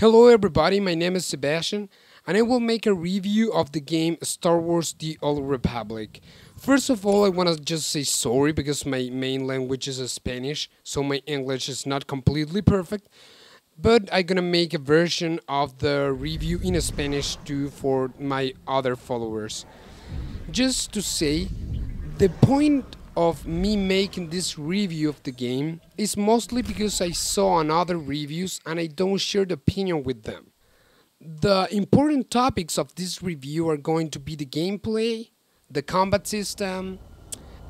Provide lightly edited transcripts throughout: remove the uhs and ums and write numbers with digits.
Hello everybody, my name is Sebastian and I will make a review of the game Star Wars The Old Republic. First of all, I want to just say sorry because my main language is Spanish, so my English is not completely perfect, but I'm gonna make a version of the review in Spanish too for my other followers. Just to say, the point of me making this review of the game is mostly because I saw on other reviews and I don't share the opinion with them. The important topics of this review are going to be the gameplay, the combat system,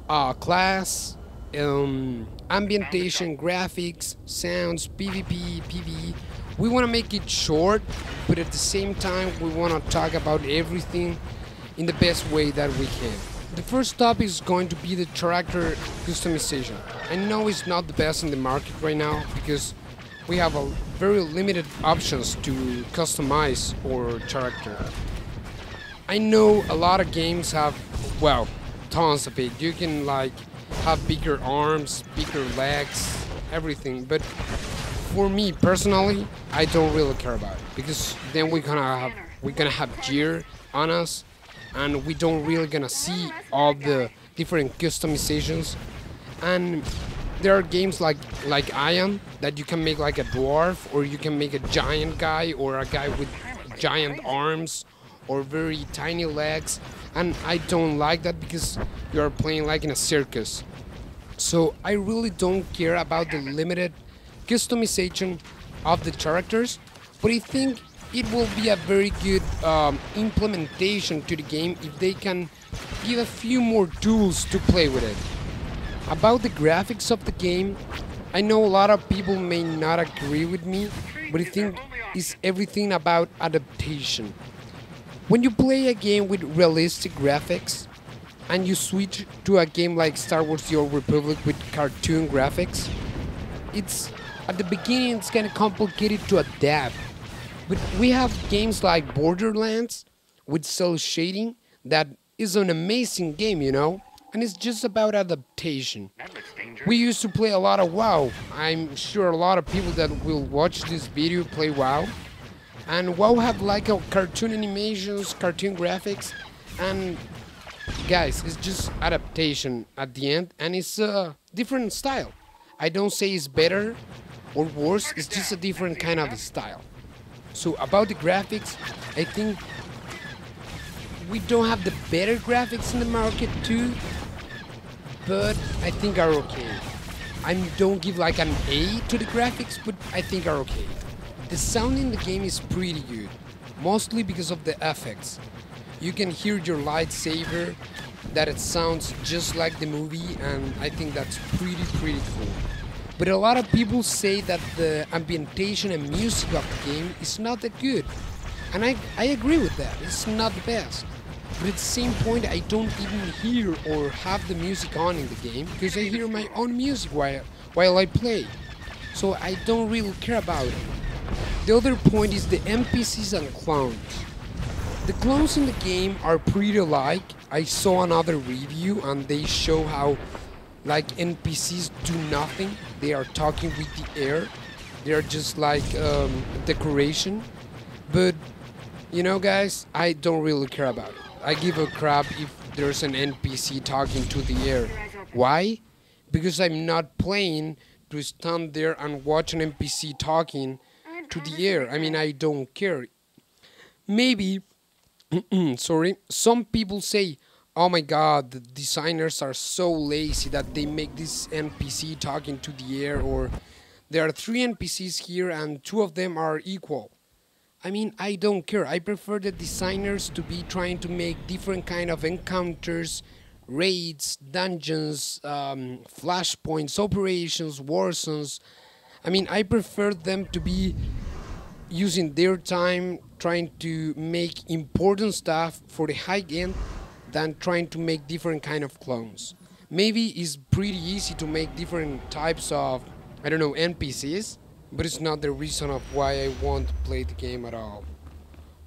class, ambientation, graphics, sounds, PvP, PvE. We want to make it short, but at the same time we want to talk about everything in the best way that we can. The first topic is going to be the character customization. I know it's not the best in the market right now because we have a very limited options to customize our character. I know a lot of games have, well, tons of it. You can like have bigger arms, bigger legs, everything. But for me personally, I don't really care about it because then we're gonna have gear on us, and we don't really gonna see all the different customizations. And there are games like Ion that you can make like a dwarf, or you can make a giant guy, or a guy with giant arms or very tiny legs, and I don't like that because you are playing like in a circus. So I really don't care about the limited customization of the characters, but I think it will be a very good implementation to the game if they can give a few more tools to play with it. About the graphics of the game, I know a lot of people may not agree with me, but I think it's everything about adaptation. When you play a game with realistic graphics and you switch to a game like Star Wars The Old Republic with cartoon graphics, it's at the beginning it's kind of complicated to adapt. But we have games like Borderlands with cel shading that is an amazing game, you know? And it's just about adaptation. We used to play a lot of WoW. I'm sure a lot of people that will watch this video play WoW. And WoW have like a cartoon animations, cartoon graphics, and guys, it's just adaptation at the end, and it's a different style. I don't say it's better or worse, it's just a different kind of style. So about the graphics, I think we don't have the better graphics in the market too, but I think are okay. I don't give like an A to the graphics, but I think are okay. The sound in the game is pretty good, mostly because of the effects. You can hear your lightsaber, that it sounds just like the movie, and I think that's pretty cool. But a lot of people say that the ambientation and music of the game is not that good. And I agree with that, it's not the best. But at the same point, I don't even hear or have the music on in the game because I hear my own music while I play. So I don't really care about it. The other point is the NPCs and clones. The clones in the game are pretty alike. I saw another review and they show how like NPCs do nothing. They are talking with the air. They are just like decoration. But you know guys, I don't really care about it. I give a crap if there's an NPC talking to the air. Why? Because I'm not playing to stand there and watch an NPC talking to the air. I mean, I don't care. Maybe, sorry, some people say, oh my god, the designers are so lazy that they make this NPC talking to the air, or there are 3 NPCs here and 2 of them are equal. I mean, I don't care. I prefer the designers to be trying to make different kind of encounters, raids, dungeons, flashpoints, operations, war zones. I mean, I prefer them to be using their time trying to make important stuff for the high end than trying to make different kind of clones. Maybe it's pretty easy to make different types of, I don't know, NPCs, but it's not the reason of why I won't play the game at all.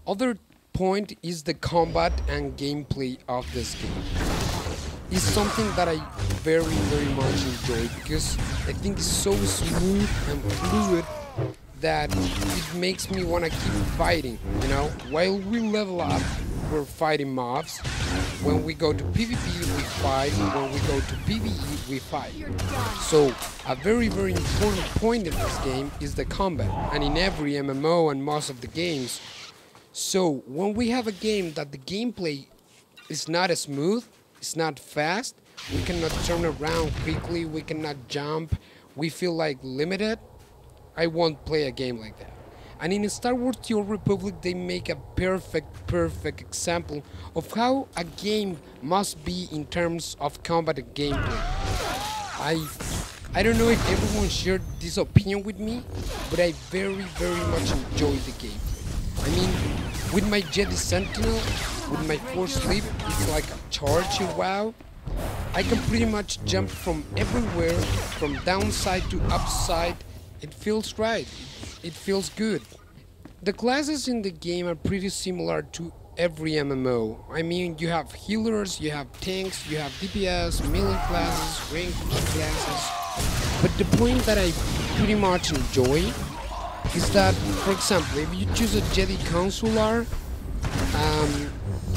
Other point is the combat and gameplay of this game. It's something that I very much enjoy because I think it's so smooth and fluid that it makes me want to keep fighting, you know? While we level up, we're fighting mobs. When we go to PvP, we fight. When we go to PvE, we fight. So, a very, very important point in this game is the combat, and in every MMO and most of the games. So, when we have a game that the gameplay is not as smooth, it's not fast, we cannot turn around quickly, we cannot jump, we feel like limited, I won't play a game like that. And in Star Wars The Old Republic, they make a perfect example of how a game must be in terms of combat and gameplay. I don't know if everyone shared this opinion with me, but I very much enjoy the gameplay. I mean, with my Jedi Sentinel, with my Force Sleep, it's like a charge in WoW. I can pretty much jump from everywhere, from downside to upside. It feels right. It feels good. The classes in the game are pretty similar to every MMO. I mean, you have healers, you have tanks, you have DPS, melee classes, ranged classes. But the point that I pretty much enjoy is that, for example, if you choose a Jedi Consular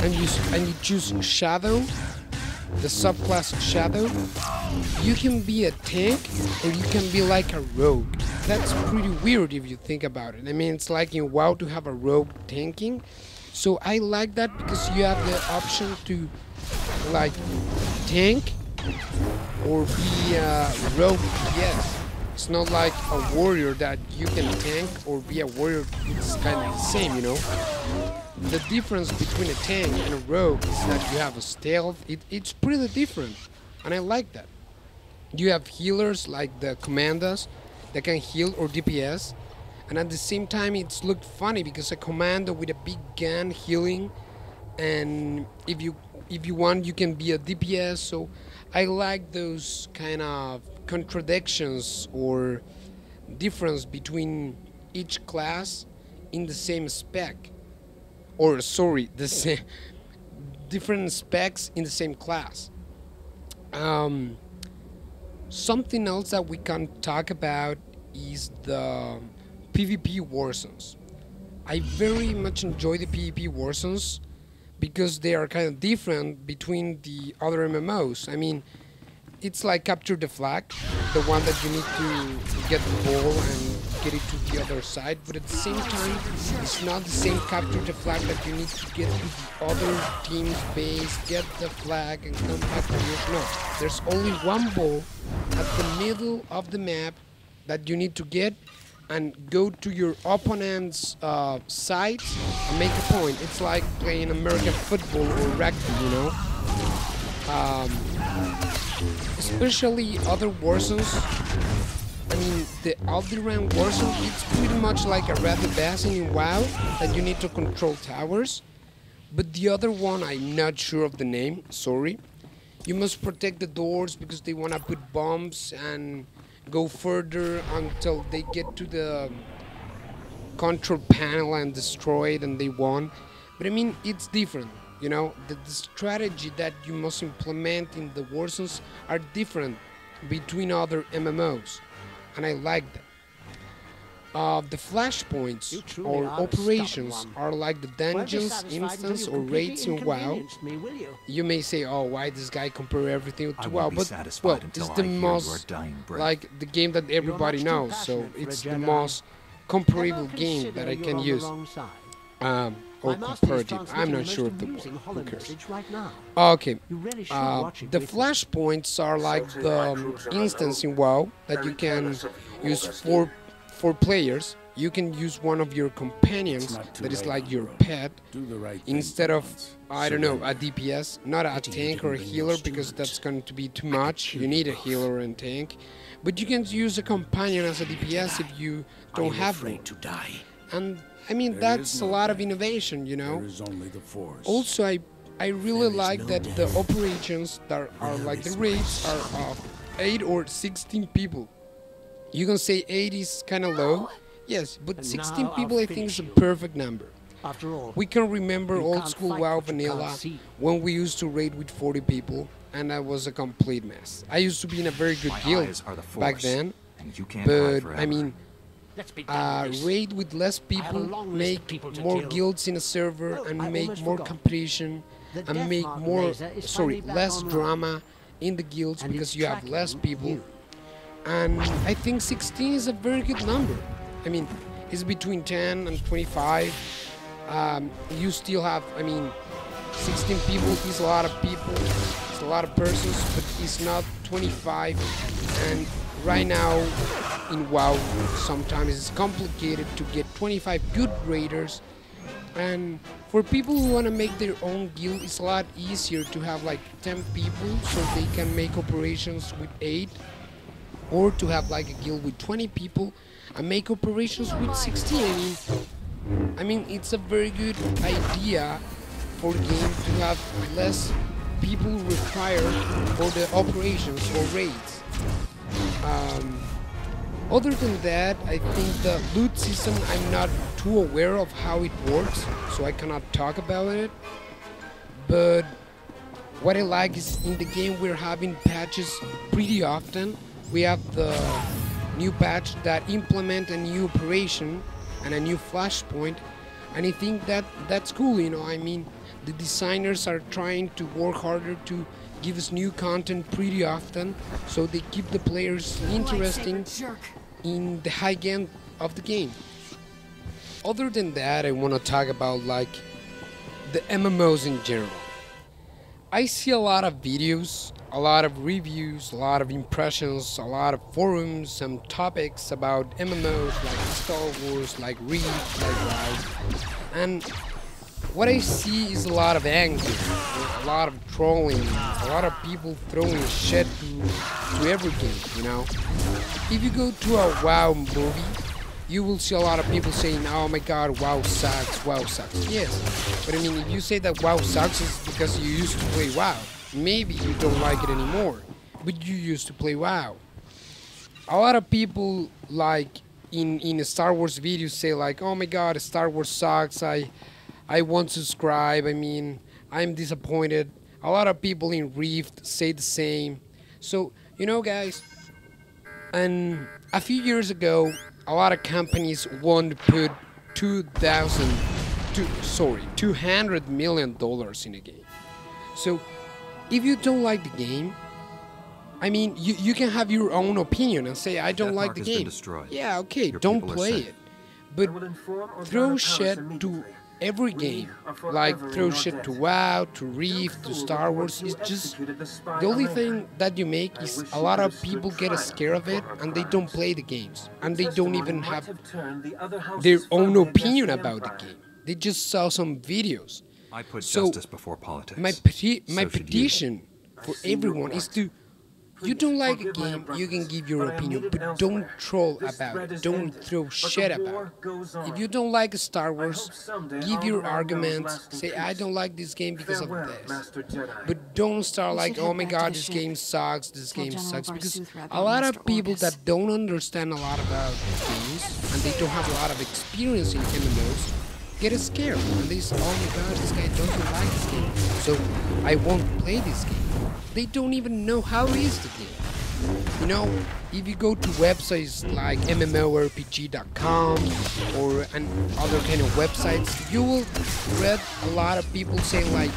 and you choose Shadow, the subclass Shadow, you can be a tank or you can be like a rogue. That's pretty weird if you think about it. I mean, it's like in WoW to have a rogue tanking. So I like that because you have the option to like tank or be a rogue. Yes, it's not like a warrior that you can tank or be a warrior. It's kind of the same, you know. The difference between a tank and a rogue is that you have a stealth. It's pretty different, and I like that. You have healers like the commandos that can heal or DPS, and at the same time it's looked funny because a commando with a big gun healing, and if you want you can be a DPS. So I like those kind of contradictions or difference between each class in the same spec. Or sorry, the same different specs in the same class. Something else that we can talk about is the PvP war zones. I very much enjoy the PvP war zones because they are kind of different between the other MMOs. I mean, it's like capture the flag, the one that you need to get the ball and get it to the other side, but at the same time, it's not the same capture the flag that you need to get to the other team's base, get the flag, and come back to yours. No, there's only one ball at the middle of the map that you need to get and go to your opponent's side and make a point. It's like playing American football or rugby, you know? Especially other war zones. I mean, the Alderaan war zone, it's pretty much like a Rather Basin in WoW that you need to control towers. But the other one, I'm not sure of the name, sorry. You must protect the doors because they want to put bombs and go further until they get to the control panel and destroy it and they won. But I mean, it's different. You know, the strategy that you must implement in the war zones are different between other MMOs, and I like that. The flashpoints or operations are like the dungeons, instance, or raids in WoW. You may say, "Oh, why this guy compare everything to WoW?" But well, it's the most like the game that everybody knows, so it's the most comparable game that I can use. Or comparative. I'm not sure of the word. Who cares? Okay. The flashpoints are like the instance in WoW that you can use for players. You can use one of your companions that is like your pet instead of, I don't know, a DPS, not a tank or a healer because that's going to be too much. You need a healer and tank. But you can use a companion as a DPS if you don't have one. And I mean, that's a lot of innovation, you know. Also, I really like that the operations that are like the raids are of 8 or 16 people. You can say 8 is kind of low, yes, but 16 people I think is a perfect number. After all, we can remember old school WoW vanilla when we used to raid with 40 people, and that was a complete mess. I used to be in a very good guild back then, but I mean, raid with less people, make more guilds in a server, and make more competition, and make more, less drama in the guilds because you have less people. And I think 16 is a very good number. I mean, it's between 10 and 25. You still have, 16 people is a lot of people, it's a lot of persons, but it's not 25. And right now in WoW, sometimes it's complicated to get 25 good raiders. And for people who want to make their own guild, it's a lot easier to have like 10 people so they can make operations with 8, or to have like a guild with 20 people and make operations with 16. I mean, it's a very good idea for the game to have less people required for the operations or raids. Other than that, I think the loot system, I'm not too aware of how it works, so I cannot talk about it. But what I like is in the game we're having patches pretty often. We have the new patch that implement a new operation and a new flashpoint, and I think that that's cool, you know. I mean, the designers are trying to work harder to give us new content pretty often, so they keep the players interesting in the high end of the game. Other than that, I want to talk about like the MMOs in general. I see a lot of videos, a lot of reviews, a lot of impressions, a lot of forums, some topics about MMOs like Star Wars, like Reach, like WoW. And what I see is a lot of anger, a lot of trolling, a lot of people throwing shit to every game, you know. If you go to a WoW movie, you will see a lot of people saying, oh my god, WoW sucks, WoW sucks. Yes, but I mean, if you say that WoW sucks, it's because you used to play WoW. Maybe you don't like it anymore, but you used to play WoW. A lot of people, like, in Star Wars videos say like, oh my god, Star Wars sucks, I won't subscribe, I mean, I'm disappointed. A lot of people in Rift say the same. So, you know guys, and a few years ago, a lot of companies want to put $200 million in a game. So, if you don't like the game, I mean, you can have your own opinion and say, I don't like the game. Yeah, okay, don't play it. But throw shit to every game, like throw shit to WoW, to Reef, to Star Wars. It's just the only thing that you make is a lot of people get scared of it and they don't play the games, and they don't even have their own opinion about the game. They just saw some videos. I put justice before politics. My petition for everyone is to, you don't like a game, you can give your opinion, but don't troll about it, don't throw shit about it. If you don't like Star Wars, give your arguments, say I don't like this game because of this. But don't start like, oh my god, this game sucks, because a lot of people that don't understand a lot about games, and they don't have a lot of experience in MMOs, get scared, and they say, oh my god, this guy doesn't like this game, so I won't play this game. They don't even know how is the game. You know, if you go to websites like mmorpg.com or other kind of websites, you will read a lot of people saying like,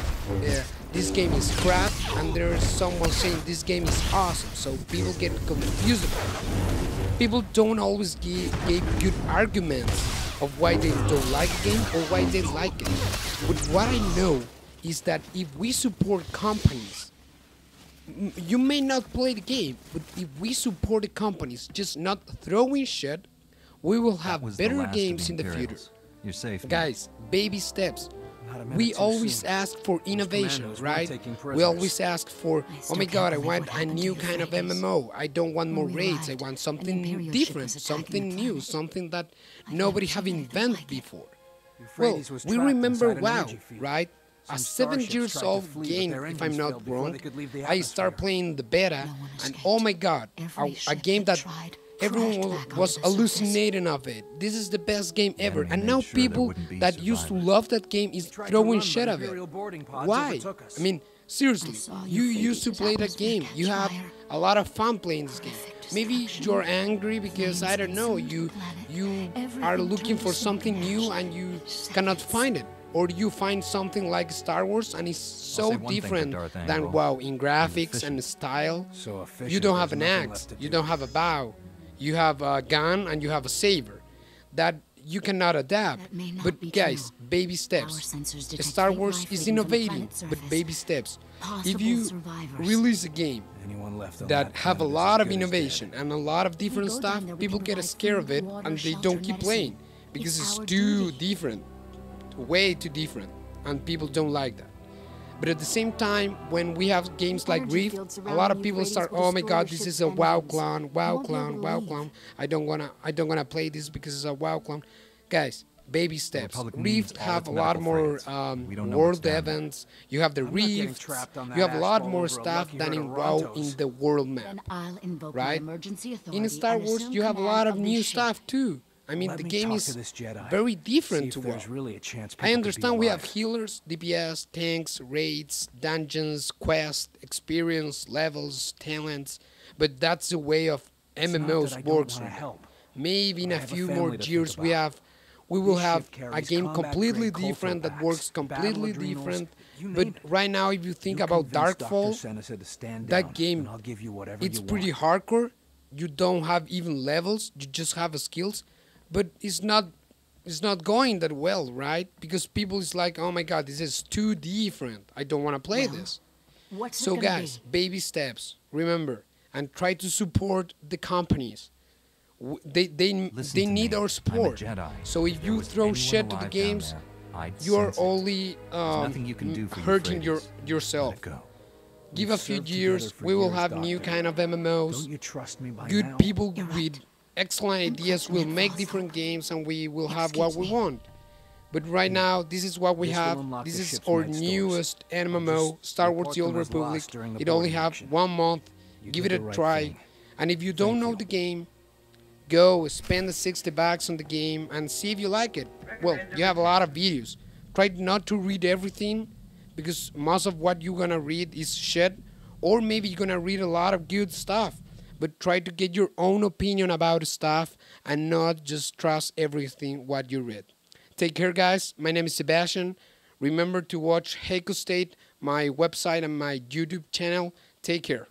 this game is crap, and there's someone saying this game is awesome, so people get confused about it. People don't always give good arguments of why they don't like a game or why they like it. But what I know is that if we support companies, you may not play the game, but if we support the companies just not throwing shit, we will have better games in the future. You're safe. Guys, baby steps. We always ask for innovation, right? We always ask for, oh my god, I want a new kind of MMO. I don't want more raids. I want something different, something new, something that nobody have invented before. Well, we remember WoW, right? A 7 years old game, if I'm not wrong. I start playing the beta, and oh my god, a game that everyone was hallucinating of it. This is the best game ever. And now people that used to love that game is throwing shit of it. Why? I mean, seriously, you used to play that game. You had a lot of fun playing this game. Maybe you're angry because, I don't know, you are looking for something new and you cannot find it. Or you find something like Star Wars and it's so different than WoW in graphics and style. You don't have an axe, you don't have a bow, you have a gun and you have a saber. That you cannot adapt. But guys, baby steps. Star Wars is innovating, but baby steps. If you release a game that have a lot of innovation and a lot of different stuff, people get scared of it and they don't keep playing because it's too different. Way too different, and people don't like that. But at the same time, when we have games like Rift, a lot of people start, oh my god, this is a WoW clone, WoW clone, WoW clone. I don't wanna play this because it's a WoW clone. Guys, baby steps. Rift have a lot more world events. You have the Rift. You have a lot more stuff than in WoW in the world map, right? In Star Wars, you have a lot of new stuff too. I mean, the game is very different to WoW. I understand we have healers, DPS, tanks, raids, dungeons, quests, experience, levels, talents, but that's the way of MMOs works right now. Maybe in a few more years we will have a game completely different that works completely different. But right now, if you think about Darkfall, that game, it's pretty hardcore. You don't have even levels, you just have skills. But it's not going that well, right? Because people is like, oh my god, this is too different. I don't want to play this. So guys, baby steps. Remember, and try to support the companies. They need our support. So if you throw shit to the games, you are only hurting yourself. Give a few years, we will have new kind of MMOs. Good people with excellent ideas will make different games and we will have what we want. But right now, this is what we have. This is our newest MMO, Star Wars The Old Republic. It only have 1 month. Give it a try. And if you don't know the game, go spend the 60 bucks on the game and see if you like it. Well, you have a lot of videos. Try not to read everything because most of what you're gonna read is shit. Or maybe you're gonna read a lot of good stuff. But try to get your own opinion about stuff and not just trust everything what you read. Take care, guys. My name is Sebastian. Remember to watch Jeikostate, my website and my YouTube channel. Take care.